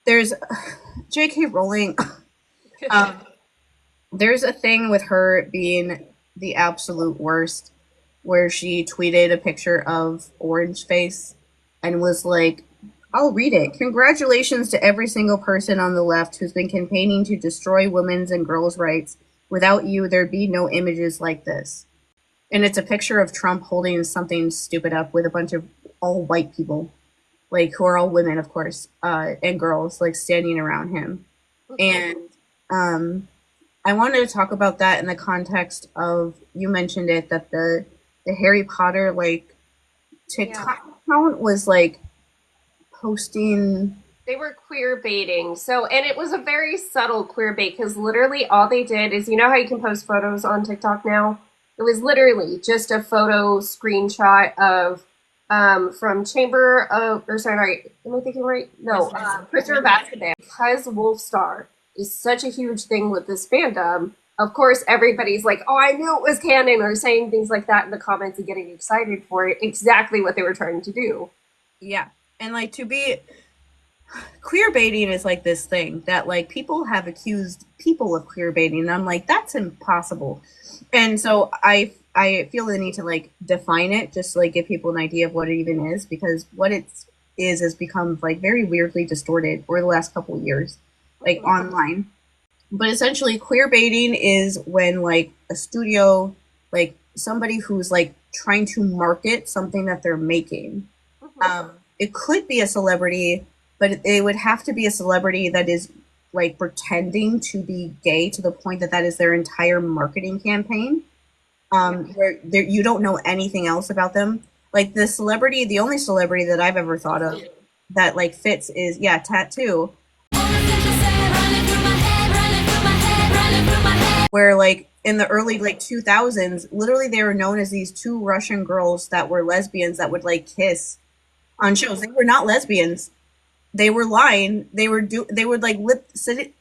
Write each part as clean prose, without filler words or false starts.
There's J.K. Rowling. Um, there's a thing with her being the absolute worst, where she tweeted a picture of Orange Face and was like, I'll read it. Congratulations to every single person on the left who's been campaigning to destroy women's and girls' rights. Without you, there'd be no images like this. And it's a picture of Trump holding something stupid up with a bunch of all white people, like who are all women, of course, and girls, like standing around him. And um, I wanted to talk about that in the context of you mentioned it that the Harry Potter like Yeah. TikTok account was like posting. They were queer baiting. So, and it was a very subtle queer bait because literally all they did is, you know how you can post photos on TikTok now? It was literally just a photo screenshot of from Chamber of, or sorry, am I thinking right? No, Prisoner of Azkaban. Because Wolfstar is such a huge thing with this fandom, of course, everybody's like, oh, I knew it was canon, or saying things like that in the comments and getting excited for it. Exactly what they were trying to do. Yeah, and like to be queer baiting is like this thing that like people have accused people of queer baiting, and I'm like that's impossible. And so I feel the need to like define it just to like give people an idea of what it even is, because what it is has become like very weirdly distorted over the last couple of years, like Mhm. online. But essentially queer baiting is when like a studio, like somebody who's like trying to market something that they're making, Mhm. it could be a celebrity, but it would have to be a celebrity that is like pretending to be gay to the point that that is their entire marketing campaign. Yeah. Where you don't know anything else about them. Like the celebrity, the only celebrity that I've ever thought of that like fits is yeah, tattoo. Where like in the early like 2000s, literally they were known as these two Russian girls that were lesbians that would like kiss on shows. They were not lesbians. They were lying. They would like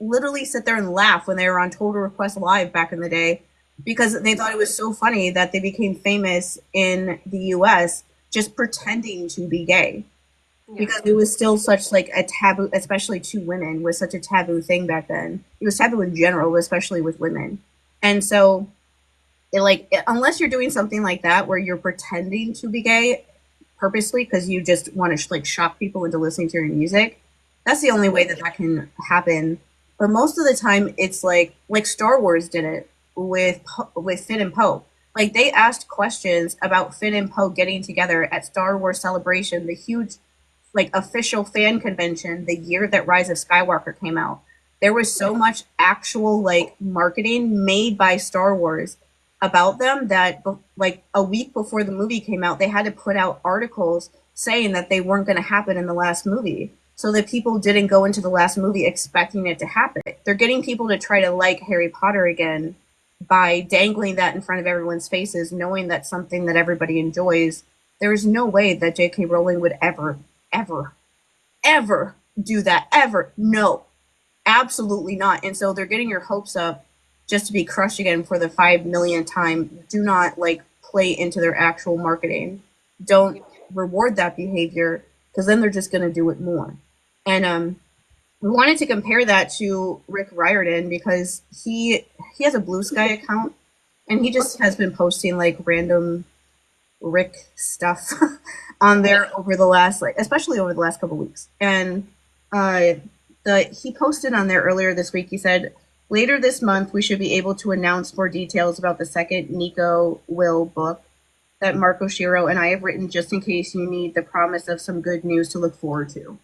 literally sit there and laugh when they were on Total Request Live back in the day because they thought it was so funny that they became famous in the US just pretending to be gay, Yeah. because it was still such like a taboo, especially to women was such a taboo thing back then. It was taboo in general, especially with women. And so unless you're doing something like that where you're pretending to be gay purposely because you just want to like shock people into listening to your music, that's the only way that that can happen. But most of the time it's like Star Wars did it with Finn and Poe. Like they asked questions about Finn and Poe getting together at Star Wars Celebration, the huge like official fan convention the year that Rise of Skywalker came out. There was so much actual like marketing made by Star Wars about them that like a week before the movie came out, they had to put out articles saying that they weren't going to happen in the last movie, so that people didn't go into the last movie expecting it to happen. They're getting people to try to like Harry Potter again by dangling that in front of everyone's faces, knowing that's something that everybody enjoys. There is no way that J.K. Rowling would ever, ever do that. Ever. No, absolutely not. And so they're getting your hopes up just to be crushed again for the 5 millionth time. Do not like play into their actual marketing. Don't reward that behavior, because then they're just going to do it more. And we wanted to compare that to Rick Riordan because he has a Blue Sky account and he just has been posting like random Rick stuff on there over the last like especially over the last couple of weeks. And uh he posted on there earlier this week. He said, later this month we should be able to announce more details about the second Nico Will book that Marco Shiro and I have written, just in case you need the promise of some good news to look forward to.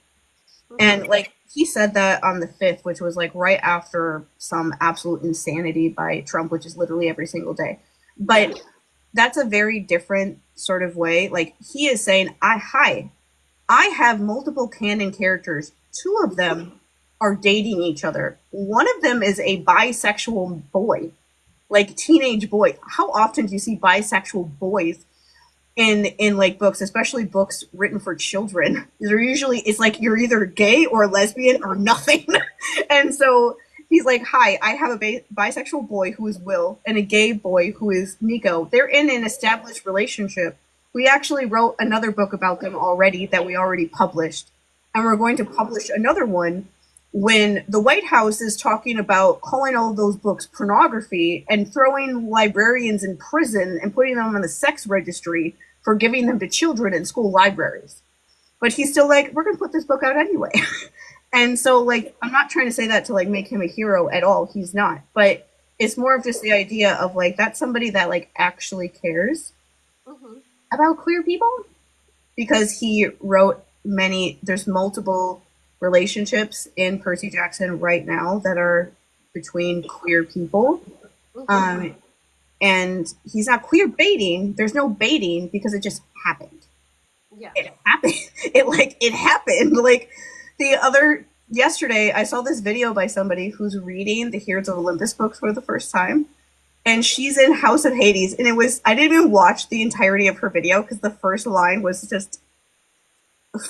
Mhm. And like he said that on the 5th, which was like right after some absolute insanity by Trump, which is literally every single day. Yeah. But that's a very different sort of way. Like he is saying, I have multiple canon characters. Two of them are dating each other. One of them is a bisexual boy, like teenage boy. How often do you see bisexual boys in like books, especially books written for children? They're usually it's like you're either gay or lesbian or nothing. And so he's like, hi, I have a bisexual boy who is Will and a gay boy who is Nico. They're in an established relationship. We actually wrote another book about them already that we already published, and we're going to publish another one when the White House is talking about calling all of those books pornography and throwing librarians in prison and putting them on the sex registry for giving them to children in school libraries. But he's still like, we're going to put this book out anyway. And so, like, I'm not trying to say that to like make him a hero at all. He's not. But it's more of just the idea of like, that's somebody that like actually cares Hmm. about queer people because he wrote many, there's multiple relationships in Percy Jackson right now that are between queer people. Hmm. Um, and he's not queer baiting. There's no baiting because it just happened. Yeah. It happened. It happened. Like the other yesterday, I saw this video by somebody who's reading the Heroes of Olympus books for the first time, and she's in House of Hades, and it was I didn't even watch the entirety of her video because the first line was just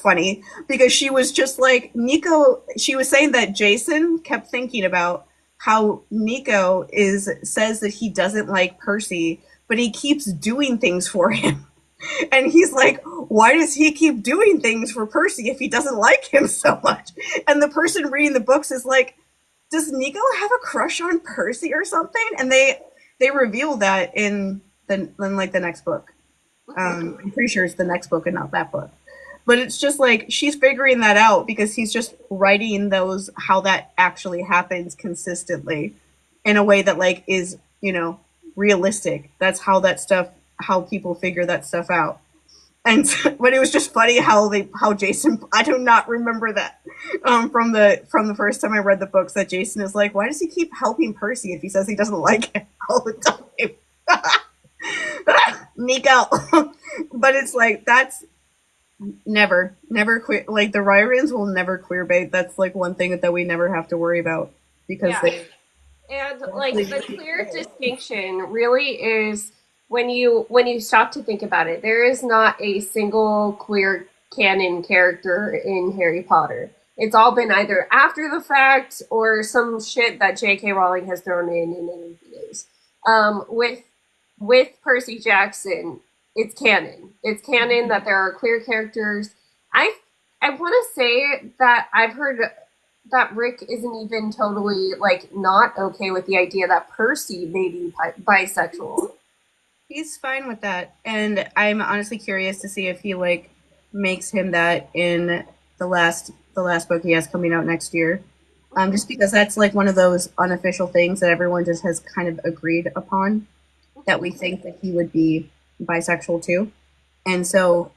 funny because she was just like Nico. She was saying that Jason kept thinking about how Nico is says that he doesn't like Percy, but he keeps doing things for him. And he's like, why does he keep doing things for Percy if he doesn't like him so much? And the person reading the books is like, does Nico have a crush on Percy or something? And they reveal that in like the next book. Hmm. I'm pretty sure it's the next book and not that book. But it's just like she's figuring that out because he's just writing those how that actually happens consistently in a way that like is, realistic. That's how people figure that stuff out. And but it was just funny how Jason I do not remember that from the first time I read the books that Jason is like, why does he keep helping Percy if he says he doesn't like him all the time? Nico. But it's like that's never queer. Like the Ryrians will never queer bait. That's like one thing that we never have to worry about because Yeah. they And like the actually clear distinction really is when you stop to think about it, there is not a single queer canon character in Harry Potter. It's all been either after the fact or some shit that J.K. Rowling has thrown in interviews. With Percy Jackson, it's canon. It's canon that there are queer characters. I I want to say that I've heard that Rick isn't even totally like not okay with the idea that Percy may be bisexual. he's fine with that. And I'm honestly curious to see if he like makes him that in the last book he has coming out next year. Hmm. Just because that's like one of those unofficial things that everyone just has kind of agreed upon that we Hmm. think that he would be bisexual too. And so,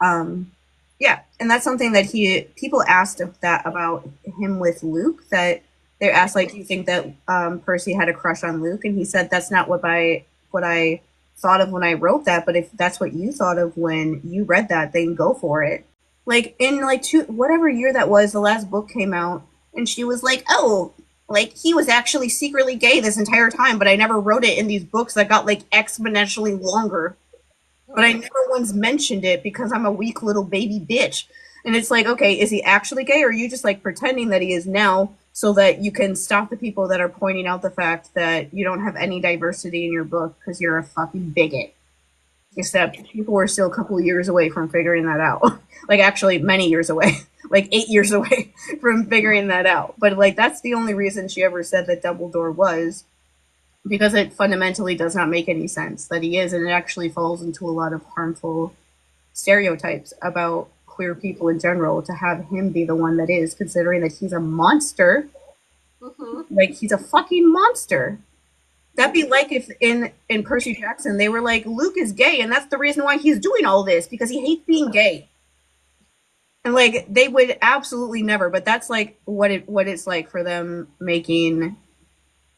yeah, and that's something that he people asked that about him with Luke. That they asked like, do you think that Percy had a crush on Luke? And he said that's not what I thought of when I wrote that. But if that's what you thought of when you read that, then go for it. Like in like whatever year that was, the last book came out, and she was like, oh. Like he was actually secretly gay this entire time, but I never wrote it in these books that got like exponentially longer, but I never once mentioned it because I'm a weak little baby bitch. And it's like, okay, is he actually gay or are you just like pretending that he is now so that you can stop the people that are pointing out the fact that you don't have any diversity in your book because you're a fucking bigot? Except people were still a couple of years away from figuring that out. Like actually many years away. Like 8 years away from figuring that out. But like that's the only reason she ever said that Dumbledore was because it fundamentally does not make any sense that he is, and it actually falls into a lot of harmful stereotypes about queer people in general to have him be the one that is, considering that he's a monster. Hmm. Like he's a fucking monster. That'd be like if in Percy Jackson they were like Luke is gay and that's the reason why he's doing all this because he hates being gay. And like they would absolutely never, but that's like what it's like for them making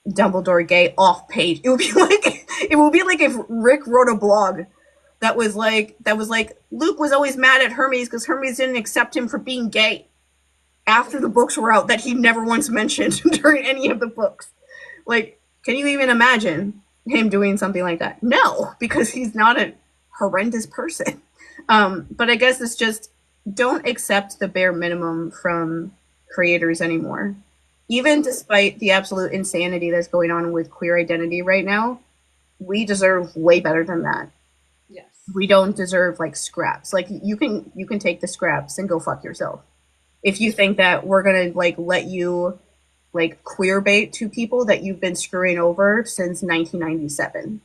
Dumbledore gay off page. It would be like if Rick wrote a blog that was like Luke was always mad at Hermes because Hermes didn't accept him for being gay after the books were out that he never once mentioned during any of the books. Like, can you even imagine him doing something like that? No, because he's not a horrendous person. But I guess it's just don't accept the bare minimum from creators anymore. Even despite the absolute insanity that's going on with queer identity right now, we deserve way better than that. Yes. We don't deserve like scraps. Like you can take the scraps and go fuck yourself. If you think that we're gonna like let you like queer bait to people that you've been screwing over since 1997.